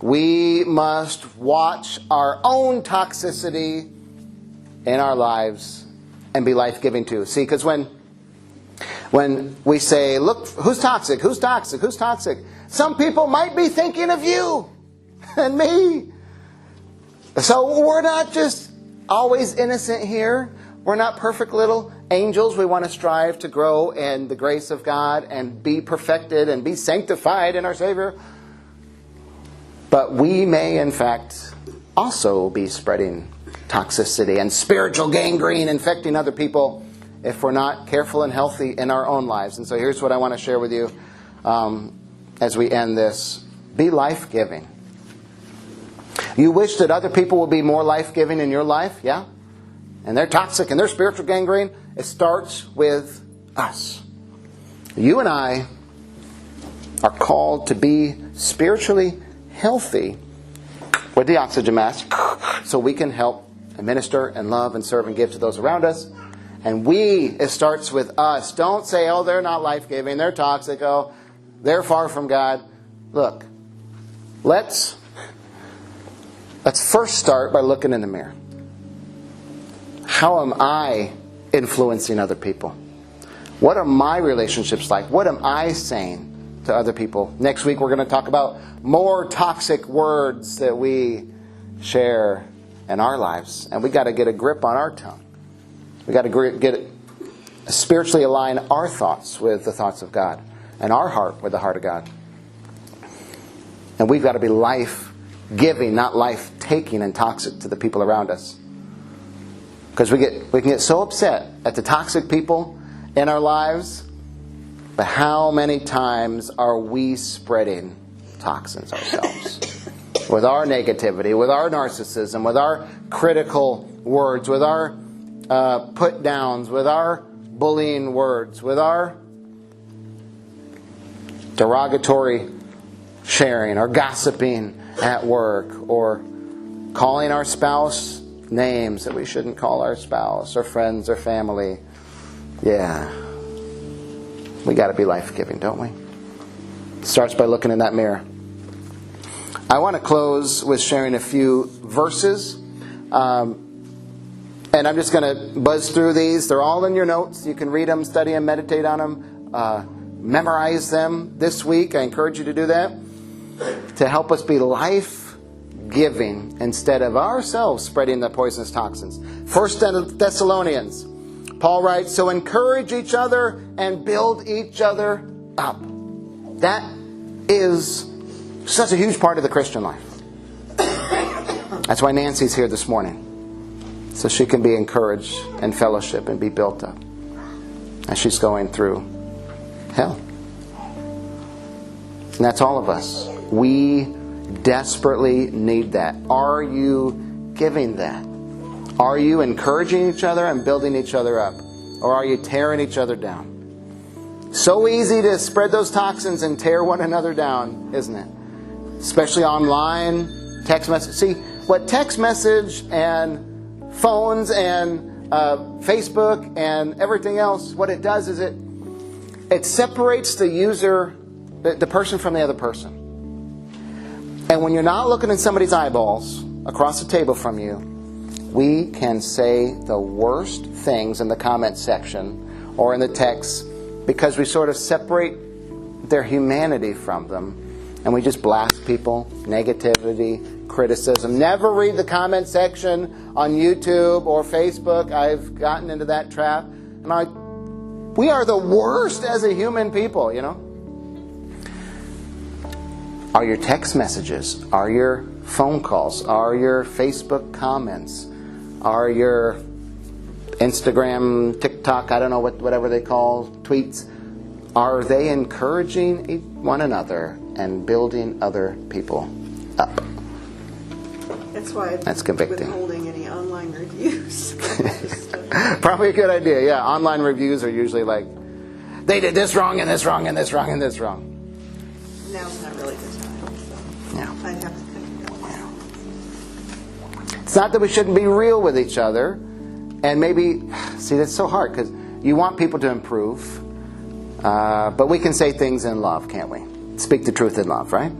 We must watch our own toxicity in our lives and be life-giving too. See, because when we say, look, who's toxic, who's toxic, who's toxic? Some people might be thinking of you and me. So we're not just always innocent here. We're not perfect little angels. We want to strive to grow in the grace of God and be perfected and be sanctified in our Savior. But we may, in fact, also be spreading toxicity and spiritual gangrene, infecting other people if we're not careful and healthy in our own lives. And so here's what I want to share with you as we end this. Be life-giving. You wish that other people would be more life-giving in your life, yeah? And they're toxic and they're spiritual gangrene. It starts with us. You and I are called to be spiritually healthy with the oxygen mask so we can help and minister and love and serve and give to those around us. And it starts with us. Don't say, oh, they're not life-giving, they're toxic, oh, they're far from God. Look, let's first start by looking in the mirror. How am I influencing other people? What are my relationships like? What am I saying to other people? Next week we're going to talk about more toxic words that we share in our lives. And we got to get a grip on our tongue. We got to spiritually align our thoughts with the thoughts of God and our heart with the heart of God. And we've got to be life-giving, not life-taking and toxic to the people around us. Because we can get so upset at the toxic people in our lives, but how many times are we spreading toxins ourselves? With our negativity, with our narcissism, with our critical words, with our put-downs, with our bullying words, with our derogatory sharing or gossiping at work, or calling our spouse names that we shouldn't call our spouse or friends or family. Yeah. We got to be life-giving, don't we? It starts by looking in that mirror. I want to close with sharing a few verses. And I'm just going to buzz through these. They're all in your notes. You can read them, study them, meditate on them, memorize them this week. I encourage you to do that to help us be life-giving instead of ourselves spreading the poisonous toxins. 1 Thessalonians, Paul writes, so encourage each other and build each other up. That is such a huge part of the Christian life. That's why Nancy's here this morning. So she can be encouraged and fellowship and be built up as she's going through hell. And that's all of us. We desperately need that. Are you giving that? Are you encouraging each other and building each other up? Or are you tearing each other down? So easy to spread those toxins and tear one another down, isn't it? Especially online, text message. See, what text message and phones and Facebook and everything else, what it does is it separates the user, the person from the other person. And when you're not looking in somebody's eyeballs across the table from you, we can say the worst things in the comment section or in the text because we sort of separate their humanity from them. And we just blast people, negativity, criticism. Never read the comment section on YouTube or Facebook. I've gotten into that trap. And we are the worst as a human people, you know. Are your text messages, are your phone calls, are your Facebook comments, are your Instagram, TikTok, I don't know, whatever they call, tweets, are they encouraging one another and building other people up? That's why that's convicting. Withholding any online reviews. Probably a good idea, yeah. Online reviews are usually like, they did this wrong and this wrong and this wrong and this wrong. Now's not really the time. So yeah. I'd have to think about that. It's not that we shouldn't be real with each other. And maybe, see, that's so hard because you want people to improve. But we can say things in love, can't we? Speak the truth in love, right?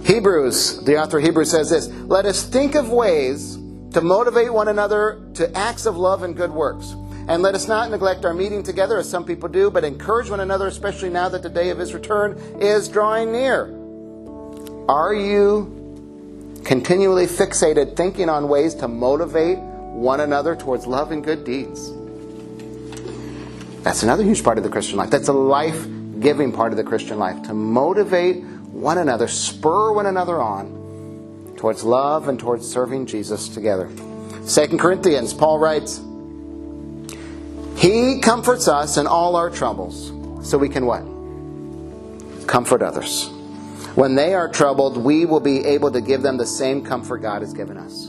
Hebrews, the author of Hebrews says this, let us think of ways to motivate one another to acts of love and good works. And let us not neglect our meeting together as some people do, but encourage one another, especially now that the day of his return is drawing near. Are you continually fixated thinking on ways to motivate one another towards love and good deeds? That's another huge part of the Christian life. That's a life-giving part of the Christian life. To motivate one another, spur one another on towards love and towards serving Jesus together. 2 Corinthians, Paul writes, He comforts us in all our troubles, so we can what? Comfort others. When they are troubled, we will be able to give them the same comfort God has given us.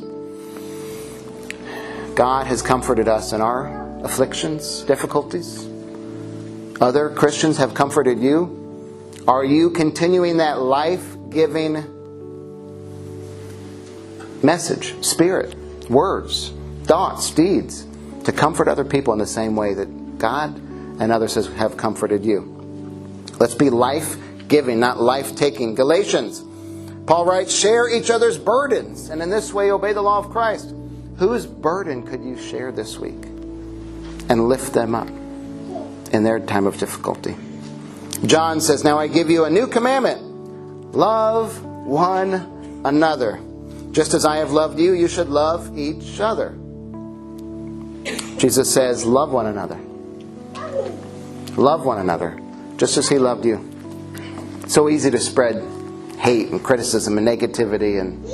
God has comforted us in our afflictions, difficulties. Other Christians have comforted you. Are you continuing that life-giving message, spirit, words, thoughts, deeds, to comfort other people in the same way that God and others have comforted you? Let's be life-giving, not life-taking. Galatians, Paul writes, share each other's burdens, and in this way obey the law of Christ. Whose burden could you share this week and lift them up in their time of difficulty? John says, now I give you a new commandment. Love one another. Just as I have loved you, you should love each other. Jesus says, love one another. Love one another, just as he loved you. It's so easy to spread hate and criticism and negativity and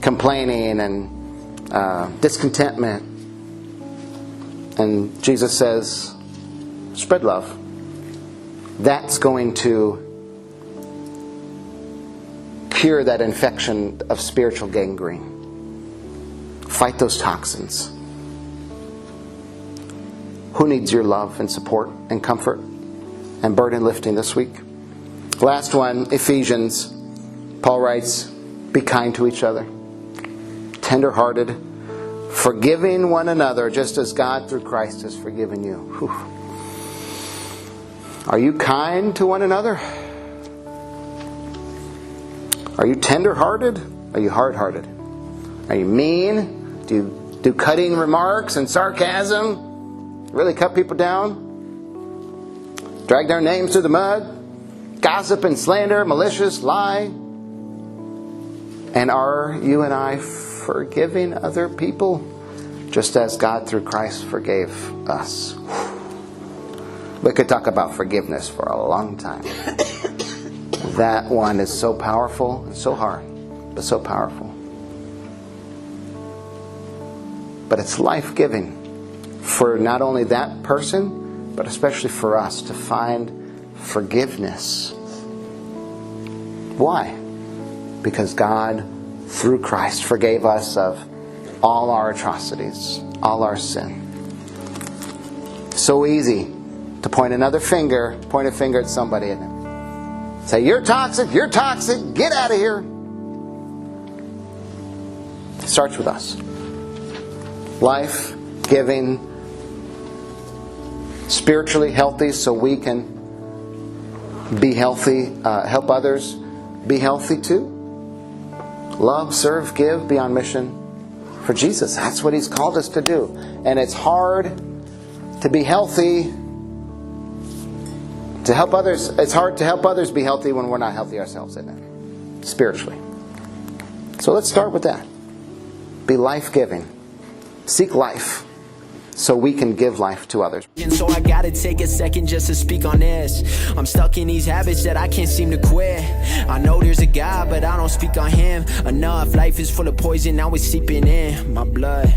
complaining and discontentment. And Jesus says, spread love. That's going to cure that infection of spiritual gangrene. Fight those toxins. Who needs your love and support and comfort and burden lifting this week? Last one, Ephesians. Paul writes, be kind to each other, tender-hearted, forgiving one another, just as God through Christ has forgiven you. Whew. Are you kind to one another? Are you tender-hearted? Are you hard-hearted? Are you mean? Do you do cutting remarks and sarcasm? Really cut people down? Drag their names through the mud? Gossip and slander, malicious, lie? And are you and I forgiving other people just as God through Christ forgave us? We could talk about forgiveness for a long time. That one is so powerful and so hard, but so powerful. But it's life-giving for not only that person, but especially for us to find forgiveness. Why? Because God, through Christ, forgave us of all our atrocities, all our sin. So easy to point a finger at somebody and say, you're toxic, get out of here. It starts with us. Life-giving, spiritually healthy so we can be healthy, help others be healthy too. Love, serve, give, be on mission for Jesus. That's what He's called us to do. And it's hard to be healthy, to help others. It's hard to help others be healthy when we're not healthy ourselves, isn't it? Spiritually. So let's start with that. Be life-giving. Seek life so we can give life to others. And so I gotta take a second just to speak on this. I'm stuck in these habits that I can't seem to quit. I know there's a God, but I don't speak on Him enough. Life is full of poison, now it's seeping in my blood.